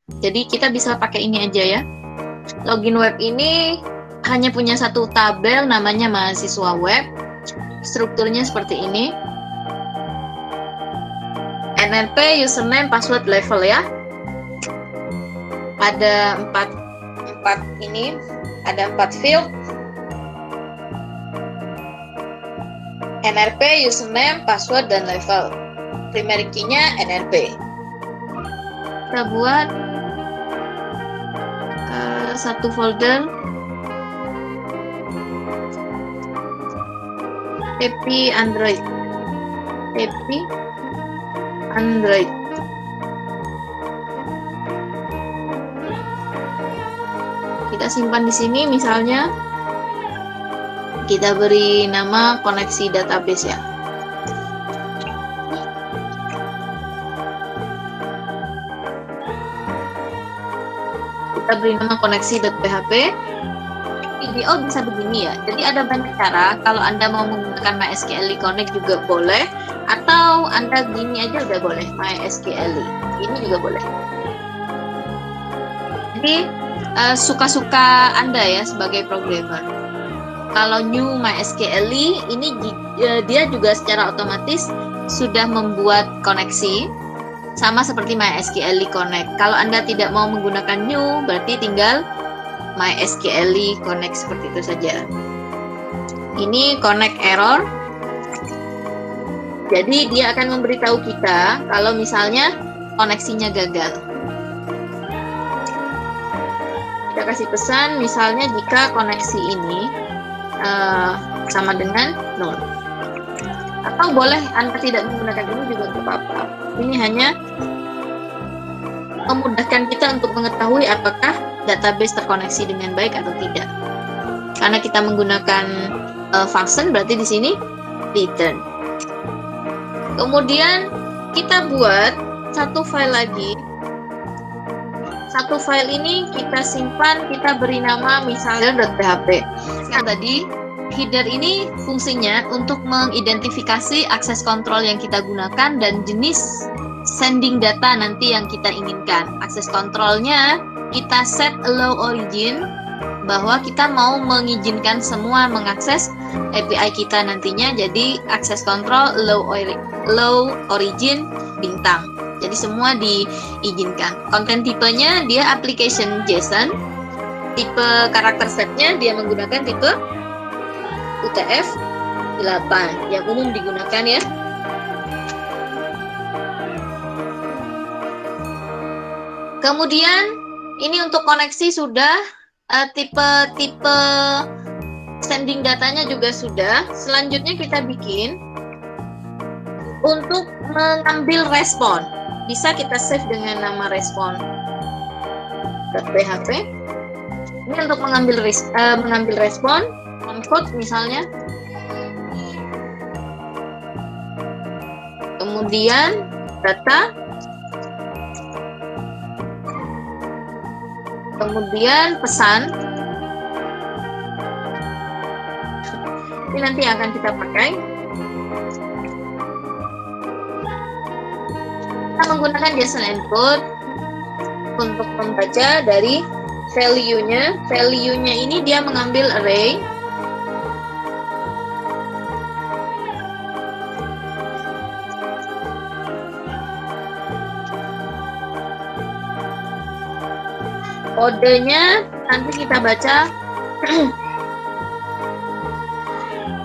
Jadi kita bisa pakai ini aja ya. Login web ini hanya punya satu tabel namanya mahasiswa web. Strukturnya seperti ini. NNP, username, password, level ya. Ada empat ini, ada 4 field. NRP, username, password, dan level. Primary key-nya NRP. Kita buat satu folder Happy Android. Happy Android. Kita simpan di sini, misalnya kita beri nama koneksi database ya. Kita beri nama koneksi.php. IDO bisa begini ya. Jadi ada banyak cara. Kalau Anda mau menggunakan MySQL Connect juga boleh, atau Anda gini aja udah boleh, MySQL. Ini juga boleh. Jadi suka-suka Anda ya sebagai programmer. Kalau new MySQL ini dia juga secara otomatis sudah membuat koneksi sama seperti MySQL Connect. Kalau Anda tidak mau menggunakan new, berarti tinggal MySQL Connect seperti itu saja. Ini connect error. Jadi dia akan memberitahu kita kalau misalnya koneksinya gagal. Kita kasih pesan misalnya jika koneksi ini sama dengan 0. Atau boleh Anda tidak menggunakan ini juga tidak apa-apa. Ini hanya memudahkan kita untuk mengetahui apakah database terkoneksi dengan baik atau tidak. Karena kita menggunakan function, berarti di sini return. Kemudian kita buat satu file lagi. Satu file ini kita simpan, kita beri nama misalnya .php. Nah, tadi header ini fungsinya untuk mengidentifikasi akses kontrol yang kita gunakan dan jenis sending data nanti yang kita inginkan. Akses kontrolnya kita set allow origin, bahwa kita mau mengizinkan semua mengakses API kita nantinya. Jadi akses kontrol allow origin bintang. Jadi semua diizinkan. Konten tipenya dia application JSON. Tipe karakter setnya dia menggunakan tipe UTF-8 yang umum digunakan ya. Kemudian ini untuk koneksi sudah, tipe sending datanya juga sudah. Selanjutnya kita bikin untuk mengambil respon. Bisa kita save dengan nama respon.php. Ini untuk mengambil respon, code misalnya. Kemudian data. Kemudian pesan. Ini nanti akan kita pakai. Kita menggunakan JSON encode untuk membaca dari value-nya. Value-nya ini dia mengambil array. Kodenya nanti kita baca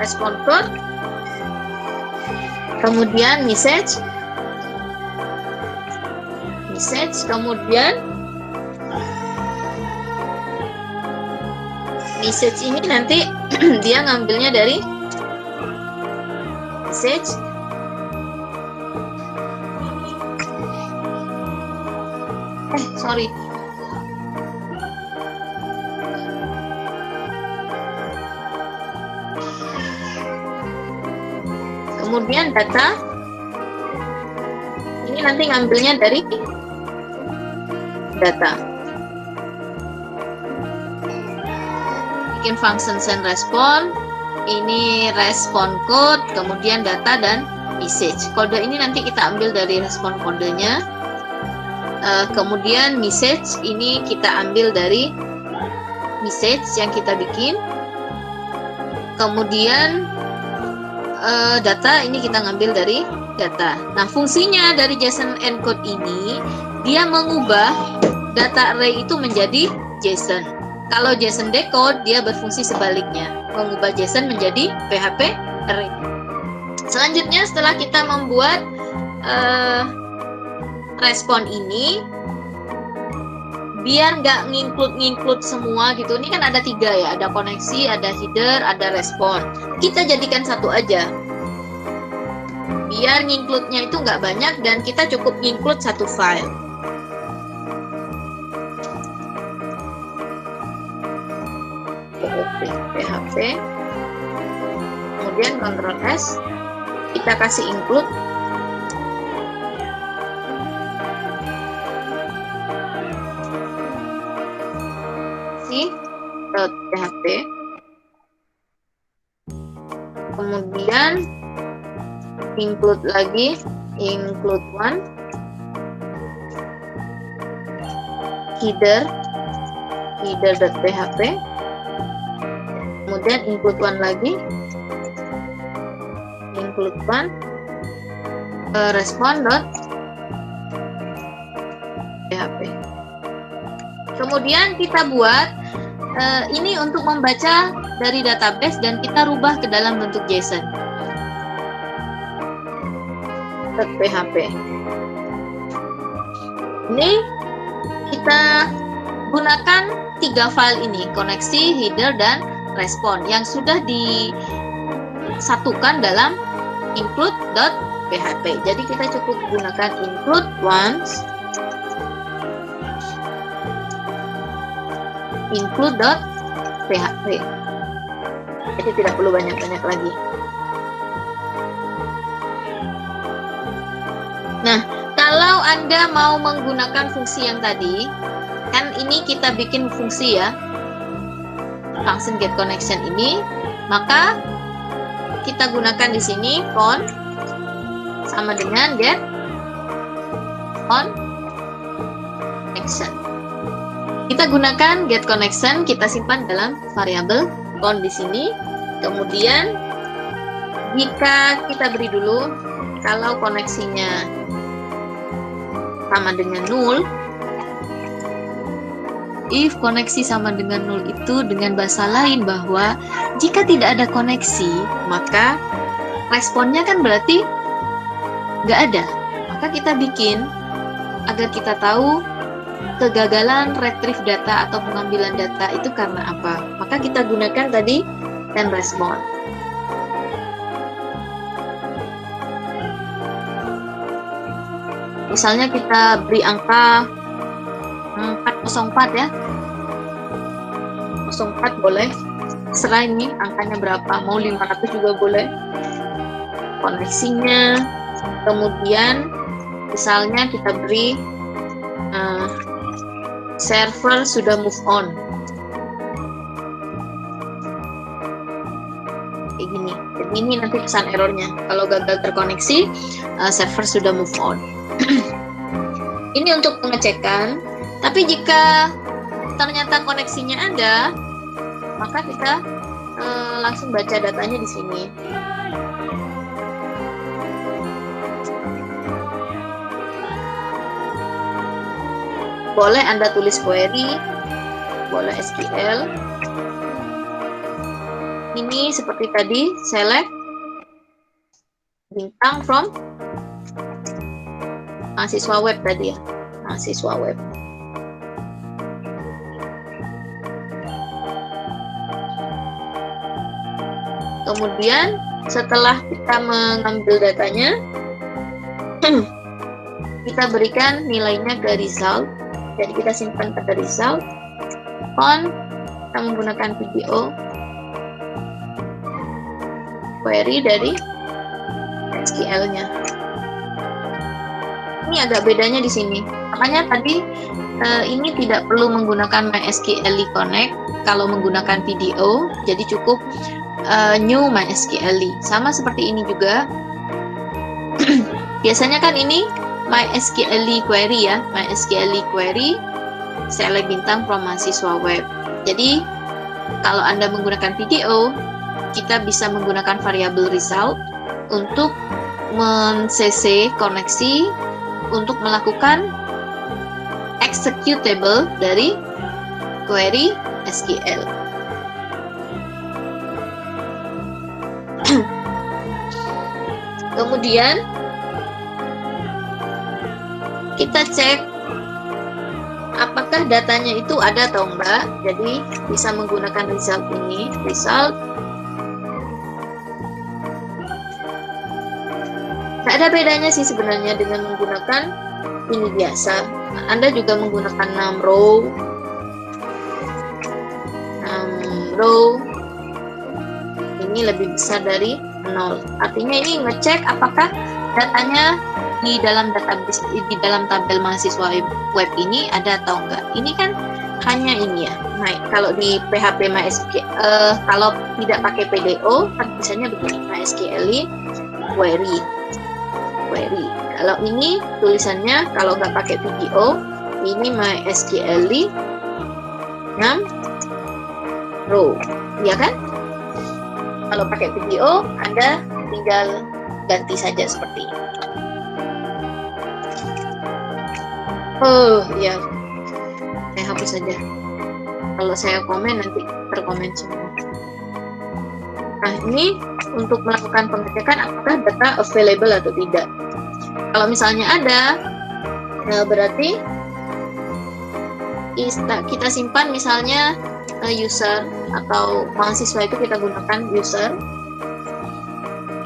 respon code, kemudian message, kemudian message ini nanti dia ngambilnya dari message, kemudian data ini nanti ngambilnya dari data. Bikin function send respon, ini respon code, kemudian data dan message. Kode ini nanti kita ambil dari respon kodenya. Kemudian message ini kita ambil dari message yang kita bikin. Kemudian data ini kita ngambil dari data. Nah, fungsinya dari JSON encode ini, dia mengubah data array itu menjadi JSON. Kalau JSON decode, dia berfungsi sebaliknya, mengubah JSON menjadi PHP array. Selanjutnya, setelah kita membuat respon ini, biar nggak nginclude semua gitu. Ini kan ada 3 ya, ada koneksi, ada header, ada respon. Kita jadikan satu aja. Biar nginclude-nya itu nggak banyak dan kita cukup nginclude satu file. PHP. Kemudian Ctrl S, kita kasih include. .php. Kemudian include lagi, include one, header.php. Kemudian include one lagi, include one, respon.php. Kemudian kita buat ini untuk membaca dari database dan kita rubah ke dalam bentuk JSON. .php. Ini kita gunakan 3 file ini, koneksi, header, dan respon yang sudah disatukan dalam include.php. Jadi kita cukup gunakan include once, include.php. Jadi tidak perlu banyak-banyak lagi. Nah, kalau Anda mau menggunakan fungsi yang tadi, kan ini kita bikin fungsi ya, function get connection ini, maka kita gunakan di sini con sama dengan get connection. Kita gunakan get connection, kita simpan dalam variabel con di sini. Kemudian jika kita beri dulu kalau koneksinya sama dengan 0, if koneksi sama dengan 0 itu dengan bahasa lain bahwa jika tidak ada koneksi, maka responnya kan berarti nggak ada. Maka kita bikin agar kita tahu kegagalan retrieve data atau pengambilan data itu karena apa. Maka kita gunakan tadi and respond. Misalnya kita beri angka 404 ya. 04 boleh. Serah ini angkanya berapa, mau 500 juga boleh. Koneksinya. Kemudian misalnya kita beri server sudah move on. Kayak gini. Jadi ini nanti pesan errornya. Kalau gagal terkoneksi, server sudah move on. Ini untuk pengecekan. Tapi jika ternyata koneksinya ada, maka kita langsung baca datanya di sini. Boleh Anda tulis query, boleh SQL. Ini seperti tadi, select bintang from mahasiswa web tadi ya, mahasiswa web. Kemudian setelah kita mengambil datanya, kita berikan nilainya ke result. Jadi kita simpan pada result. Kita menggunakan video query dari SQL-nya. Ini agak bedanya di sini. Makanya tadi ini tidak perlu menggunakan MySQL Connect kalau menggunakan video. Jadi cukup new MySQL. Sama seperti ini juga. Biasanya kan ini MySQL query ya, MySQL query select bintang from mahasiswa web. Jadi kalau Anda menggunakan video, kita bisa menggunakan variabel result untuk men-cc koneksi untuk melakukan executable dari query SQL. Kemudian kita cek apakah datanya itu ada atau enggak. Jadi bisa menggunakan result ini, result. Tidak ada bedanya sih sebenarnya dengan menggunakan ini biasa. Anda juga menggunakan 6 row. Ini lebih besar dari 0. Artinya ini ngecek apakah datanya di dalam database, di dalam tabel mahasiswa web ini ada atau enggak. Ini kan hanya ini ya. Nah, kalau di PHP MySQL, kalau tidak pakai PDO, kan misalnya begini, MySQL query. Kalau ini tulisannya, kalau nggak pakai video, ini MySQL 6 row, ya kan? Kalau pakai video, Anda tinggal ganti saja seperti ini. Oh ya, saya hapus saja. Kalau saya komen nanti terkomen semua. Nah, ini untuk melakukan pengecekan apakah data available atau tidak. Kalau misalnya ada, berarti kita simpan misalnya user atau mahasiswa itu kita gunakan user.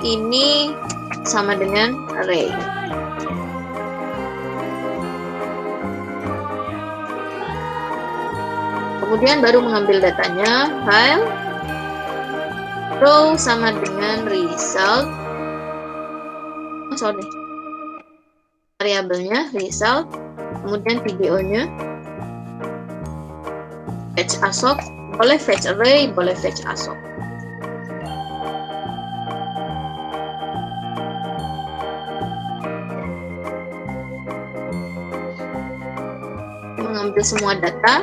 Ini sama dengan array. Kemudian baru mengambil datanya, file, row sama dengan result. Variabelnya result, kemudian videonya, fetch ASOC, boleh fetch array, boleh fetch ASOC. Mengambil semua data,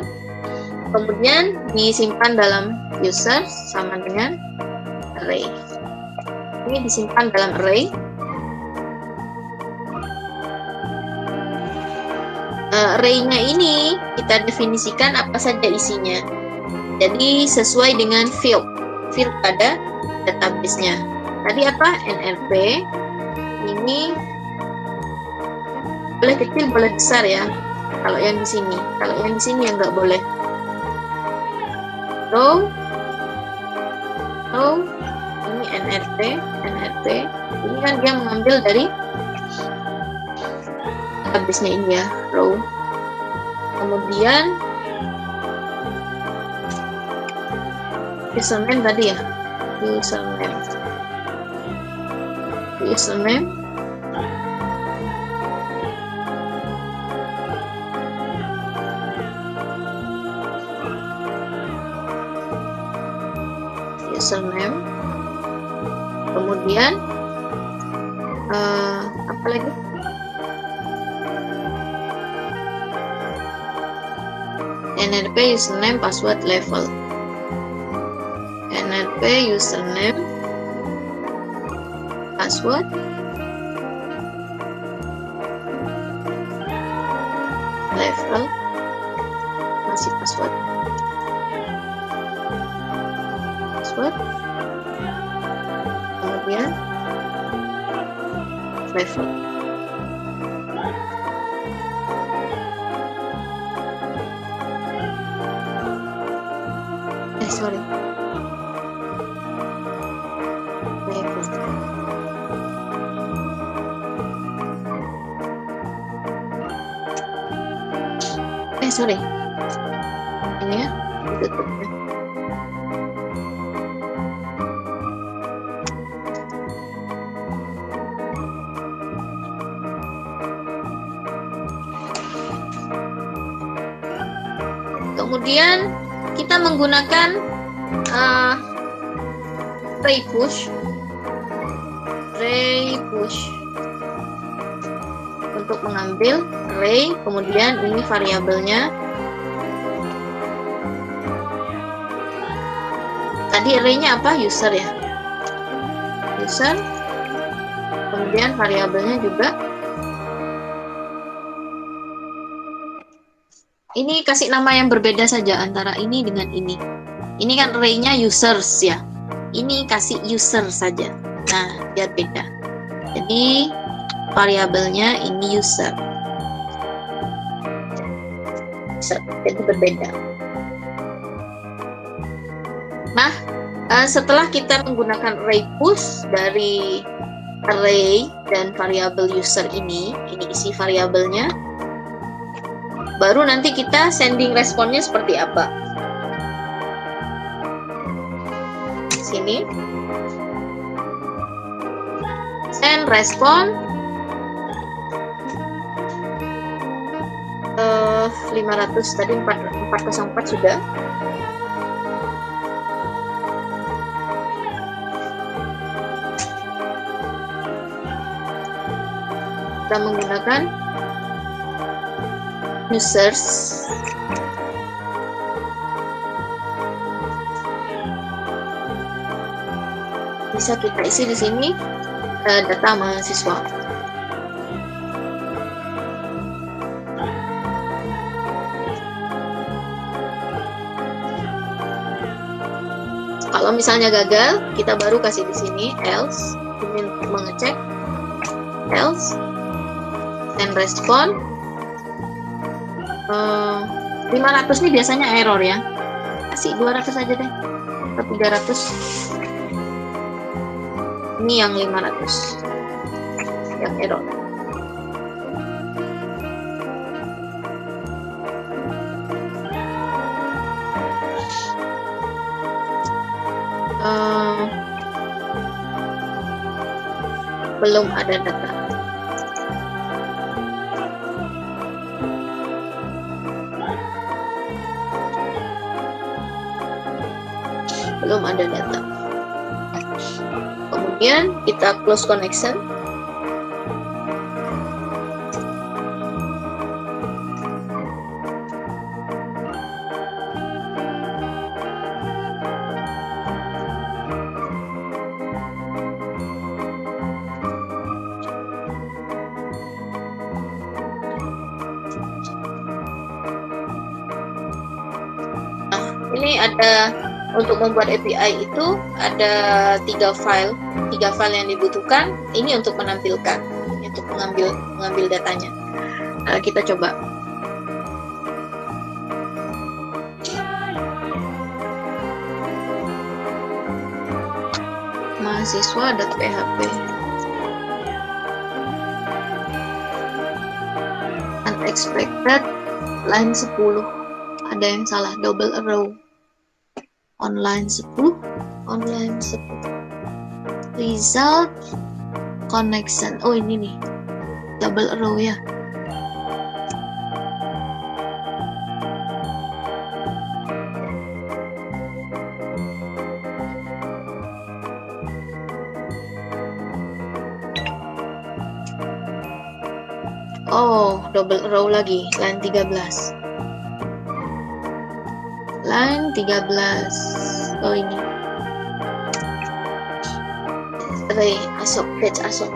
kemudian disimpan dalam user sama dengan array. Ini disimpan dalam array. Array-nya ini kita definisikan apa saja isinya. Jadi sesuai dengan field pada database-nya. Tadi apa? NRP. Ini boleh kecil, boleh besar ya. Kalau yang di sini, yang nggak boleh. Row, ini NRP. Ini kan dia mengambil dari database-nya ini ya, row. Kemudian username tadi ya, username. Username kemudian apa lagi, NRP username password level, NRP username password level, masih password kemudian level. Sorry, ini ya, tutupnya. Kemudian kita menggunakan array push untuk mengambil array, kemudian ini variabelnya. Tadi array-nya apa? User ya. User. Kemudian variabelnya juga. Ini kasih nama yang berbeda saja antara ini dengan ini. Ini kan array-nya users ya. Ini kasih user saja. Nah, biar beda. Jadi variabelnya ini user. Jadi berbeda. Nah, setelah kita menggunakan array push dari array dan variabel user ini isi variabelnya, baru nanti kita sending responnya seperti apa. Sini send respon 500 tadi 404 sudah. Kita menggunakan users. Bisa kita isi di sini data mahasiswa. Kalau misalnya gagal, kita baru kasih di sini else. Ini untuk mengecek else and respond. 500 nih biasanya error ya. Kasih 200 aja deh. Atau 300. Ini yang 500. Yang error. Belum ada data. Belum ada data. Kemudian kita close connection. Ini ada untuk membuat API itu ada tiga file yang dibutuhkan. Ini untuk menampilkan, untuk mengambil datanya. Kita coba. Mahasiswa.php unexpected line 10. Ada yang salah, double arrow. Online 10 result connection. Oh ini nih double arrow ya. Oh double arrow lagi, line 13. Line 13. Oh ini. Array ASOC, fetch ASOC.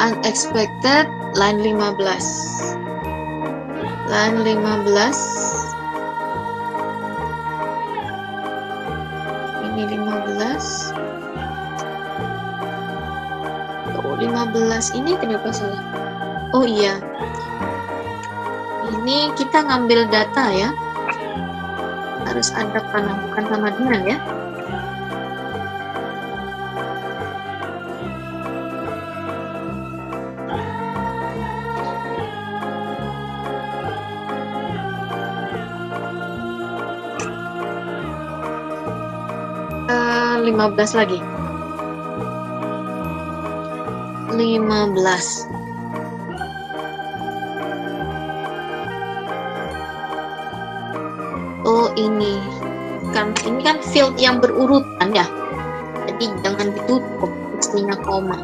Unexpected line 15. Line 15. Ini 15. Oh 15 ini kenapa salah? Oh iya, ini kita ngambil data ya, harus ada panah bukan sama dengan ya. Uh, 15 lagi. 15. Oh ini kan field yang berurutan ya. jadi jangan ditutup, mestinya koma.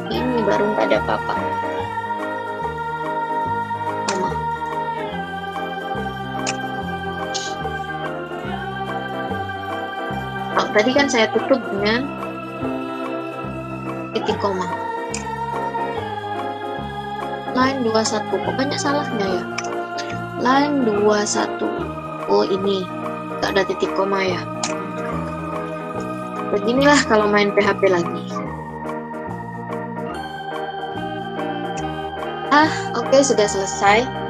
Ini baru nggak ada apa-apa. Koma. Oh, tadi kan saya tutup dengan titik koma. Line 21, kok banyak salahnya ya? Line 21. Oh ini, nggak ada titik koma ya. Beginilah kalau main PHP lagi. Oke, sudah selesai.